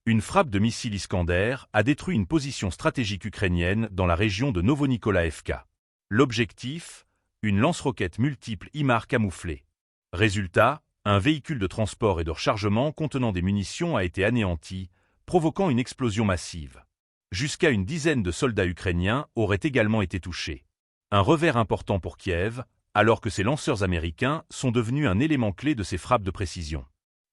Une frappe de missile Iskander a détruit une position stratégique ukrainienne dans la région de Novonikolayevka. L'objectif, une lance-roquettes multiple HIMARS camouflée. Résultat, un véhicule de transport et de rechargement contenant des munitions a été anéanti, provoquant une explosion massive. Jusqu'à une dizaine de soldats ukrainiens auraient également été touchés. Un revers important pour Kiev, alors que ces lanceurs américains sont devenus un élément clé de ces frappes de précision.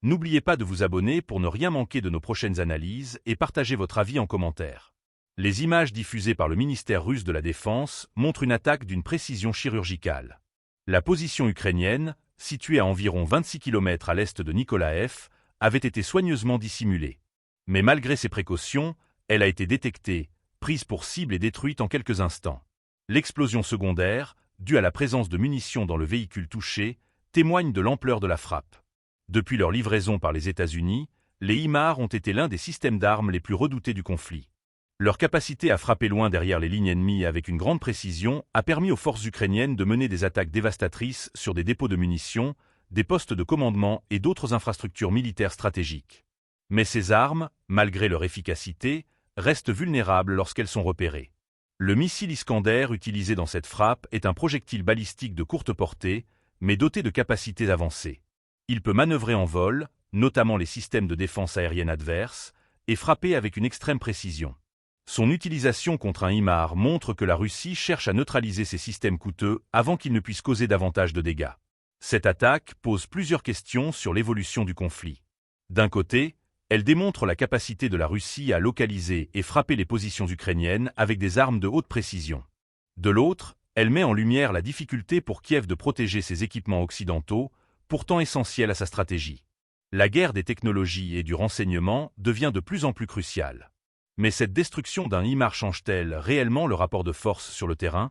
N'oubliez pas de vous abonner pour ne rien manquer de nos prochaines analyses et partagez votre avis en commentaire. Les images diffusées par le ministère russe de la Défense montrent une attaque d'une précision chirurgicale. La position ukrainienne, située à environ 26 km à l'est de Nikolaev, avait été soigneusement dissimulée. Mais malgré ces précautions, elle a été détectée, prise pour cible et détruite en quelques instants. L'explosion secondaire, due à la présence de munitions dans le véhicule touché, témoigne de l'ampleur de la frappe. Depuis leur livraison par les États-Unis, les HIMARS ont été l'un des systèmes d'armes les plus redoutés du conflit. Leur capacité à frapper loin derrière les lignes ennemies avec une grande précision a permis aux forces ukrainiennes de mener des attaques dévastatrices sur des dépôts de munitions, des postes de commandement et d'autres infrastructures militaires stratégiques. Mais ces armes, malgré leur efficacité, restent vulnérables lorsqu'elles sont repérées. Le missile Iskander utilisé dans cette frappe est un projectile balistique de courte portée, mais doté de capacités avancées. Il peut manœuvrer en vol, notamment les systèmes de défense aérienne adverses, et frapper avec une extrême précision. Son utilisation contre un HIMARS montre que la Russie cherche à neutraliser ces systèmes coûteux avant qu'ils ne puissent causer davantage de dégâts. Cette attaque pose plusieurs questions sur l'évolution du conflit. D'un côté, elle démontre la capacité de la Russie à localiser et frapper les positions ukrainiennes avec des armes de haute précision. De l'autre, elle met en lumière la difficulté pour Kiev de protéger ses équipements occidentaux, pourtant essentiels à sa stratégie. La guerre des technologies et du renseignement devient de plus en plus cruciale. Mais cette destruction d'un HIMARS change-t-elle réellement le rapport de force sur le terrain ?